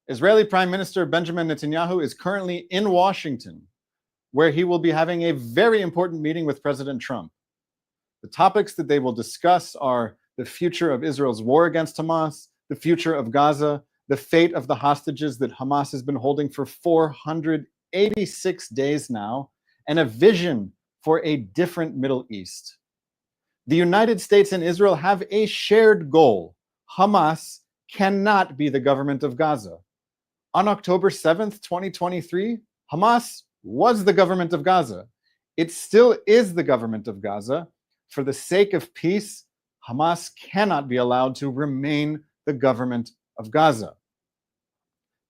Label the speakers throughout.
Speaker 1: Israeli Prime Minister Benjamin Netanyahu is currently in Washington, where he will be having a very important meeting with President Trump. The topics that they will discuss are the future of Israel's war against Hamas, the future of Gaza, the fate of the hostages that Hamas has been holding for 486 days now, and a vision for a different Middle East. The United States and Israel have a shared goal. Hamas cannot be the government of Gaza. On October 7th, 2023, Hamas was the government of Gaza. It still is the government of Gaza. For the sake of peace, Hamas cannot be allowed to remain the government of Gaza.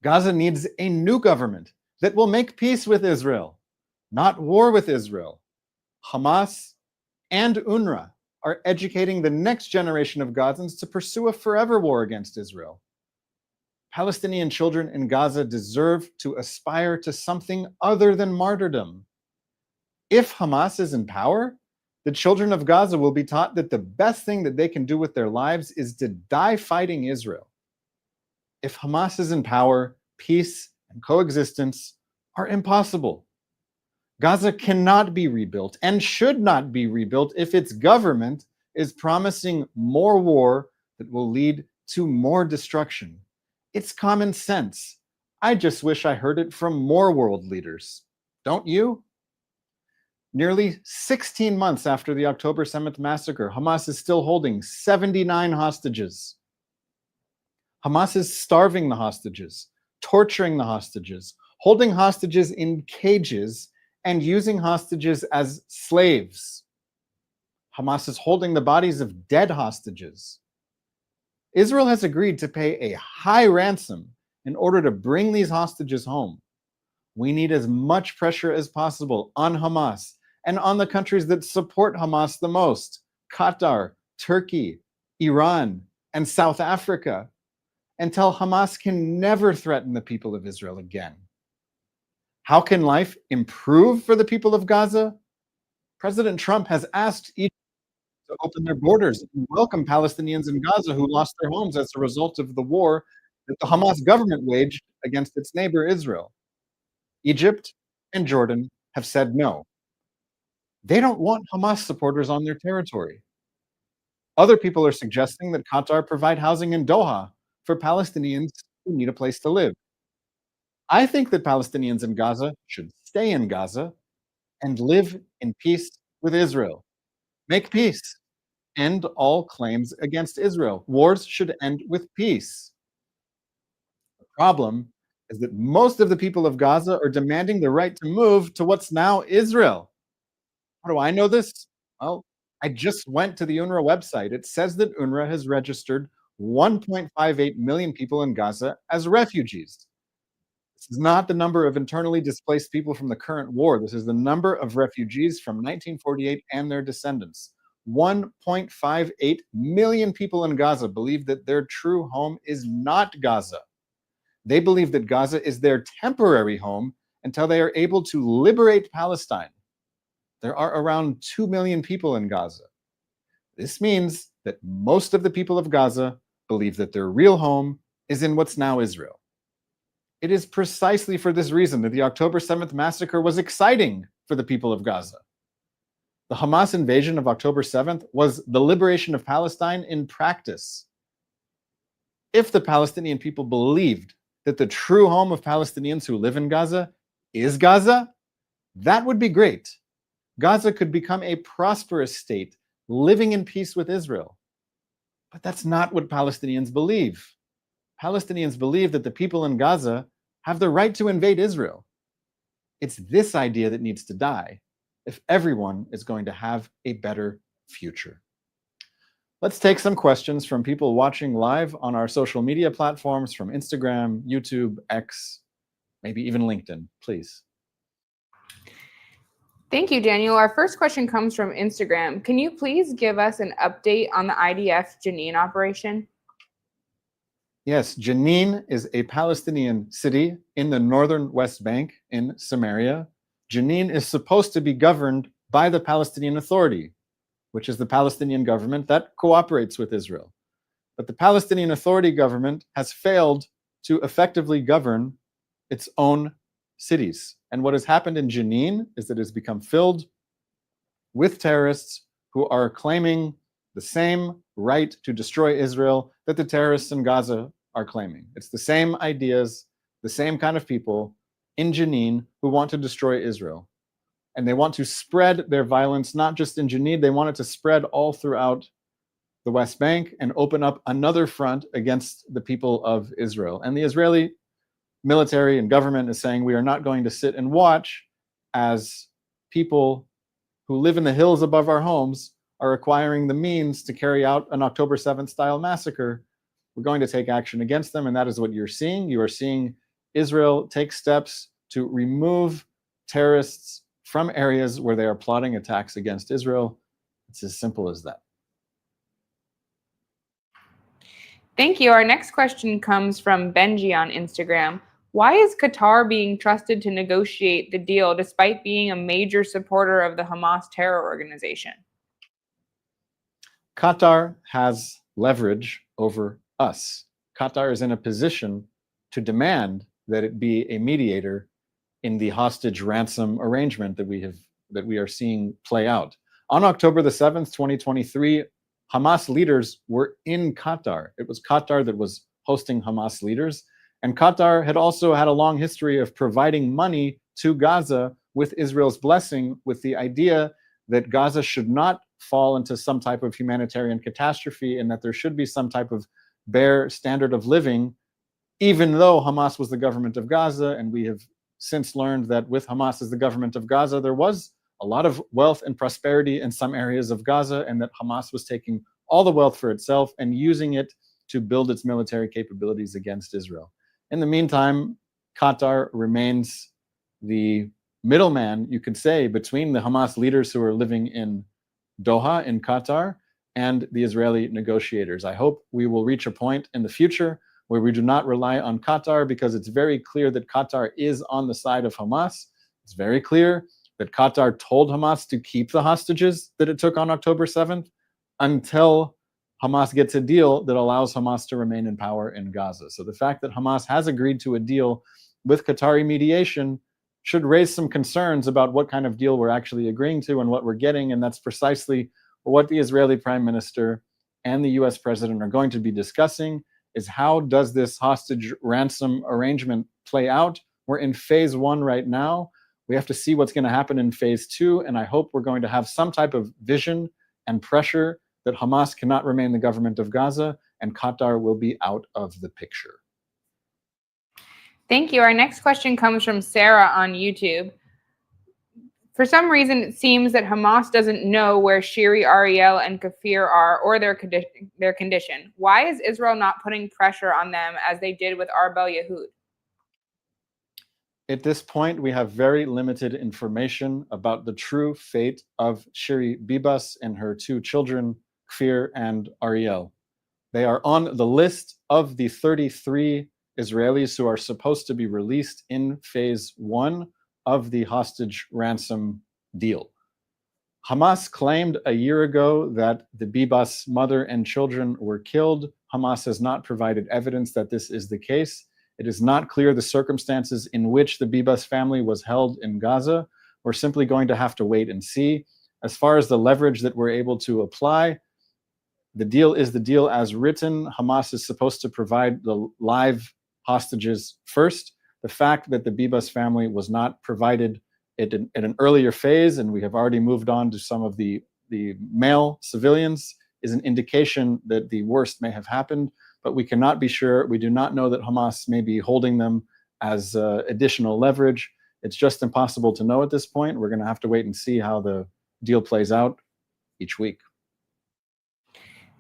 Speaker 1: Gaza needs a new government that will make peace with Israel, not war with Israel. Hamas and UNRWA are educating the next generation of Gazans to pursue a forever war against Israel. Palestinian children in Gaza deserve to aspire to something other than martyrdom. If Hamas is in power, the children of Gaza will be taught that the best thing that they can do with their lives is to die fighting Israel. If Hamas is in power, peace and coexistence are impossible. Gaza cannot be rebuilt and should not be rebuilt if its government is promising more war that will lead to more destruction. It's common sense. I just wish I heard it from more world leaders. Don't you? Nearly 16 months after the October 7th massacre, Hamas is still holding 79 hostages. Hamas is starving the hostages, torturing the hostages, holding hostages in cages, and using hostages as slaves. Hamas is holding the bodies of dead hostages. Israel has agreed to pay a high ransom in order to bring these hostages home. We need as much pressure as possible on Hamas and on the countries that support Hamas the most: Qatar, Turkey, Iran, and South Africa, until Hamas can never threaten the people of Israel again. How can life improve for the people of Gaza? President Trump has asked Egypt to open their borders and welcome Palestinians in Gaza who lost their homes as a result of the war that the Hamas government waged against its neighbor Israel. Egypt and Jordan have said no. They don't want Hamas supporters on their territory. Other people are suggesting that Qatar provide housing in Doha for Palestinians who need a place to live. I think that Palestinians in Gaza should stay in Gaza and live in peace with Israel. Make peace. End all claims against Israel. Wars should end with peace. The problem is that most of the people of Gaza are demanding the right to move to what's now Israel. How do I know this? Well, I just went to the UNRWA website. It says that UNRWA has registered 1.58 million people in Gaza as refugees. This is not the number of internally displaced people from the current war. This is the number of refugees from 1948 and their descendants. 1.58 million people in Gaza believe that their true home is not Gaza. They believe that Gaza is their temporary home until they are able to liberate Palestine. There are around 2 million people in Gaza. This means that most of the people of Gaza believe that their real home is in what's now Israel. It is precisely for this reason that the October 7th massacre was exciting for the people of Gaza. The Hamas invasion of October 7th was the liberation of Palestine in practice. If the Palestinian people believed that the true home of Palestinians who live in Gaza is Gaza, that would be great. Gaza could become a prosperous state, living in peace with Israel. But that's not what Palestinians believe. Palestinians believe that the people in Gaza have the right to invade Israel. It's this idea that needs to die if everyone is going to have a better future. Let's take some questions from people watching live on our social media platforms, from Instagram, YouTube, X, maybe even LinkedIn, please.
Speaker 2: Thank you, Daniel. Our first question comes from Instagram. Can you please give us an update on the IDF Jenin operation?
Speaker 1: Yes, Jenin is a Palestinian city in the northern West Bank in Samaria. Jenin is supposed to be governed by the Palestinian Authority, which is the Palestinian government that cooperates with Israel. But the Palestinian Authority government has failed to effectively govern its own cities. And what has happened in Jenin is that it has become filled with terrorists who are claiming the same right to destroy Israel that the terrorists in Gaza are claiming. It's the same ideas, the same kind of people in Jenin who want to destroy Israel. And they want to spread their violence, not just in Jenin, they want it to spread all throughout the West Bank and open up another front against the people of Israel. And the Israeli military and government is saying we are not going to sit and watch as people who live in the hills above our homes are acquiring the means to carry out an October 7th style massacre. We're going to take action against them, and that is what you're seeing. You are seeing Israel take steps to remove terrorists from areas where they are plotting attacks against Israel. It's as simple as that.
Speaker 2: Thank you. Our next question comes from Benji on Instagram. Why is Qatar being trusted to negotiate the deal despite being a major supporter of the Hamas terror organization?
Speaker 1: Qatar has leverage over us. Qatar is in a position to demand that it be a mediator in the hostage ransom arrangement that we are seeing play out. On October the 7th, 2023, Hamas leaders were in Qatar. It was Qatar that was hosting Hamas leaders. And Qatar had also had a long history of providing money to Gaza with Israel's blessing, with the idea that Gaza should not fall into some type of humanitarian catastrophe and that there should be some type of bare standard of living, even though Hamas was the government of Gaza. And we have since learned that with Hamas as the government of Gaza, there was a lot of wealth and prosperity in some areas of Gaza, and that Hamas was taking all the wealth for itself and using it to build its military capabilities against Israel. In the meantime, Qatar remains the middleman, you could say, between the Hamas leaders who are living in Doha, in Qatar, and the Israeli negotiators. I hope we will reach a point in the future where we do not rely on Qatar, because it's very clear that Qatar is on the side of Hamas. It's very clear that Qatar told Hamas to keep the hostages that it took on October 7th until Hamas gets a deal that allows Hamas to remain in power in Gaza. So the fact that Hamas has agreed to a deal with Qatari mediation should raise some concerns about what kind of deal we're actually agreeing to and what we're getting. And that's precisely what the Israeli prime minister and the US president are going to be discussing, is how does this hostage ransom arrangement play out? We're in phase 1 right now. We have to see what's going to happen in phase 2. And I hope we're going to have some type of vision and pressure that Hamas cannot remain the government of Gaza and Qatar will be out of the picture.
Speaker 2: Thank you. Our next question comes from Sarah on YouTube. For some reason, it seems that Hamas doesn't know where Shiri, Ariel, and Kafir are, or their condition. Why is Israel not putting pressure on them as they did with Arbel Yehud?
Speaker 1: At this point, we have very limited information about the true fate of Shiri Bibas and her 2 children, Kfir and Ariel. They are on the list of the 33 Israelis who are supposed to be released in phase 1 of the hostage ransom deal. Hamas claimed a year ago that the Bibas mother and children were killed. Hamas has not provided evidence that this is the case. It is not clear the circumstances in which the Bibas family was held in Gaza. We're simply going to have to wait and see. As far as the leverage that we're able to apply, the deal is the deal as written. Hamas is supposed to provide the live hostages first. The fact that the Bibas family was not provided at an earlier phase, and we have already moved on to some of the male civilians, is an indication that the worst may have happened, but we cannot be sure. We do not know that Hamas may be holding them as additional leverage. It's just impossible to know at this point. We're going to have to wait and see how the deal plays out each week.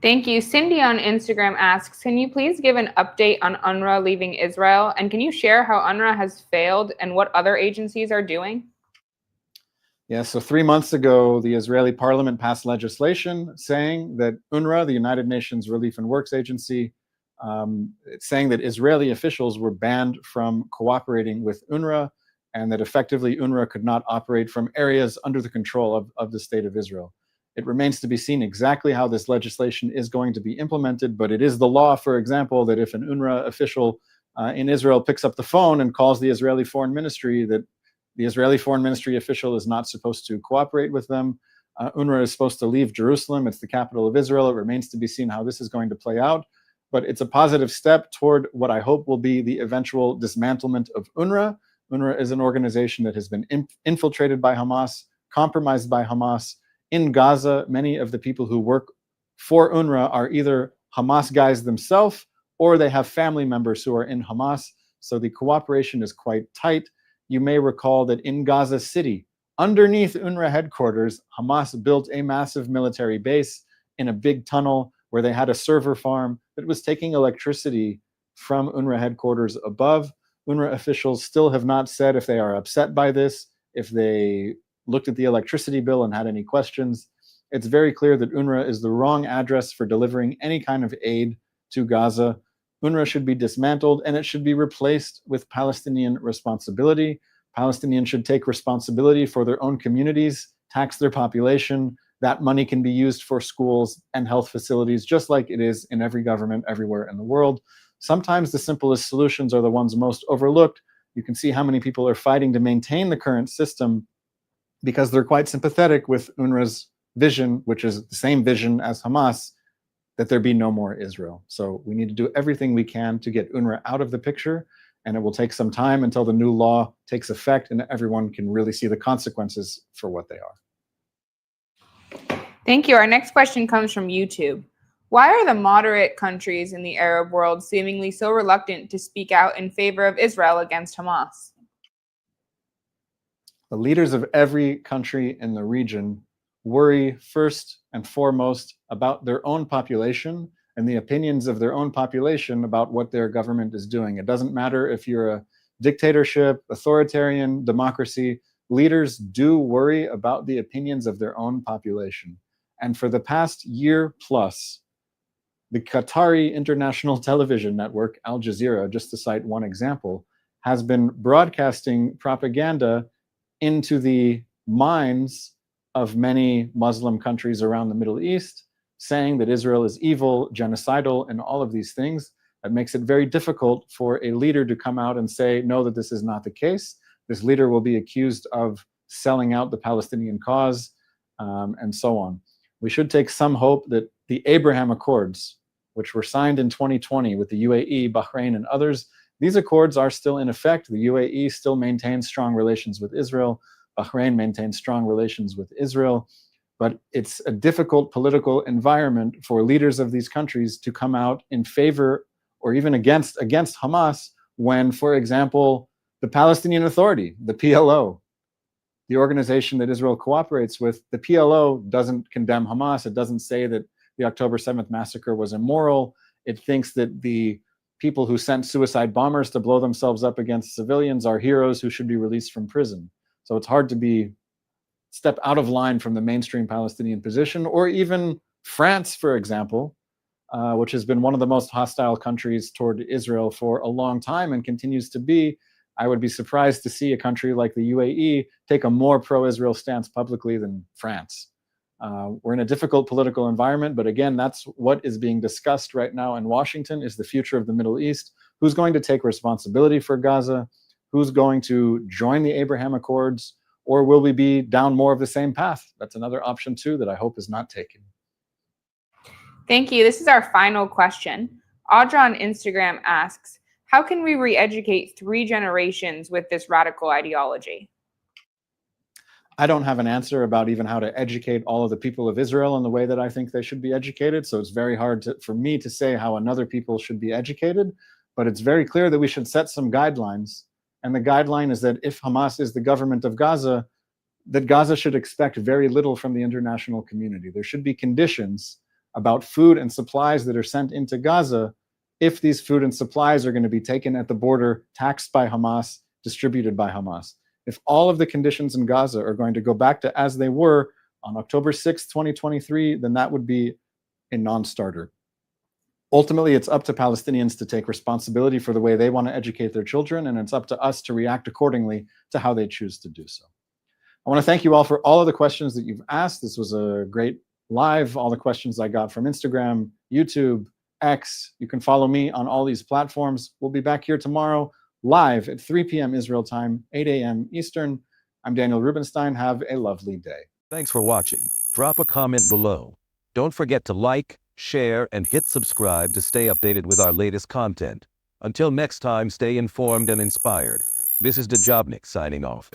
Speaker 2: Thank you. Cindy on Instagram asks, can you please give an update on UNRWA leaving Israel? And can you share how UNRWA has failed and what other agencies are doing?
Speaker 1: Yeah, so 3 months ago, the Israeli parliament passed legislation saying that UNRWA, the United Nations Relief and Works Agency, saying that Israeli officials were banned from cooperating with UNRWA and that effectively UNRWA could not operate from areas under the control of the state of Israel. It remains to be seen exactly how this legislation is going to be implemented, but it is the law, for example, that if an UNRWA official in Israel picks up the phone and calls the Israeli Foreign Ministry that the Israeli Foreign Ministry official is not supposed to cooperate with them. UNRWA is supposed to leave Jerusalem. It's the capital of Israel. It remains to be seen how this is going to play out. But it's a positive step toward what I hope will be the eventual dismantlement of UNRWA. UNRWA is an organization that has been infiltrated by Hamas, compromised by Hamas. In Gaza, many of the people who work for UNRWA are either Hamas guys themselves or they have family members who are in Hamas. So the cooperation is quite tight. You may recall that in Gaza City, underneath UNRWA headquarters, Hamas built a massive military base in a big tunnel where they had a server farm that was taking electricity from UNRWA headquarters above. UNRWA officials still have not said if they are upset by this, if they looked at the electricity bill and had any questions. It's very clear that UNRWA is the wrong address for delivering any kind of aid to Gaza. UNRWA should be dismantled and it should be replaced with Palestinian responsibility. Palestinians should take responsibility for their own communities, tax their population. That money can be used for schools and health facilities, just like it is in every government everywhere in the world. Sometimes the simplest solutions are the ones most overlooked. You can see how many people are fighting to maintain the current system because they're quite sympathetic with UNRWA's vision, which is the same vision as Hamas, that there be no more Israel. So we need to do everything we can to get UNRWA out of the picture, and it will take some time until the new law takes effect and everyone can really see the consequences for what they are.
Speaker 2: Thank you. Our next question comes from YouTube. Why are the moderate countries in the Arab world seemingly so reluctant to speak out in favor of Israel against Hamas?
Speaker 1: The leaders of every country in the region worry first and foremost about their own population and the opinions of their own population about what their government is doing. It doesn't matter if you're a dictatorship, authoritarian, democracy. Leaders do worry about the opinions of their own population. And for the past year plus, the Qatari international television network, Al Jazeera, just to cite one example, has been broadcasting propaganda into the minds of many Muslim countries around the Middle East, saying that Israel is evil, genocidal, and all of these things. That makes it very difficult for a leader to come out and say, no, that this is not the case. This leader will be accused of selling out the Palestinian cause, and so on. We should take some hope that the Abraham Accords, which were signed in 2020 with the UAE, Bahrain, and others, these accords are still in effect. The UAE still maintains strong relations with Israel. Bahrain maintains strong relations with Israel. But it's a difficult political environment for leaders of these countries to come out in favor or even against Hamas when, for example, the Palestinian Authority, the PLO, the organization that Israel cooperates with, the PLO doesn't condemn Hamas. It doesn't say that the October 7th massacre was immoral. It thinks that the people who sent suicide bombers to blow themselves up against civilians are heroes who should be released from prison. So it's hard to step out of line from the mainstream Palestinian position, or even France, for example, which has been one of the most hostile countries toward Israel for a long time and continues to be. I would be surprised to see a country like the UAE take a more pro-Israel stance publicly than France. We're in a difficult political environment, but again, that's what is being discussed right now in Washington, is the future of the Middle East. Who's going to take responsibility for Gaza? Who's going to join the Abraham Accords? Or will we be down more of the same path? That's another option too that I hope is not taken.
Speaker 2: Thank you. This is our final question. Audra on Instagram asks, how can we re-educate 3 generations with this radical ideology?
Speaker 1: I don't have an answer about even how to educate all of the people of Israel in the way that I think they should be educated. So it's very hard for me to say how another people should be educated. But it's very clear that we should set some guidelines. And the guideline is that if Hamas is the government of Gaza, that Gaza should expect very little from the international community. There should be conditions about food and supplies that are sent into Gaza if these food and supplies are going to be taken at the border, taxed by Hamas, distributed by Hamas. If all of the conditions in Gaza are going to go back to as they were on October 6, 2023, then that would be a non-starter. Ultimately, it's up to Palestinians to take responsibility for the way they want to educate their children, and it's up to us to react accordingly to how they choose to do so. I want to thank you all for all of the questions that you've asked. This was a great live, all the questions I got from Instagram, YouTube, X. You can follow me on all these platforms. We'll be back here tomorrow live at 3 p.m. Israel time, 8 a.m. Eastern. I'm Daniel Rubinstein. Have a lovely day.
Speaker 3: Thanks for watching. Drop a comment below. Don't forget to like, share, and hit subscribe to stay updated with our latest content. Until next time, stay informed and inspired. This is DaJobnik signing off.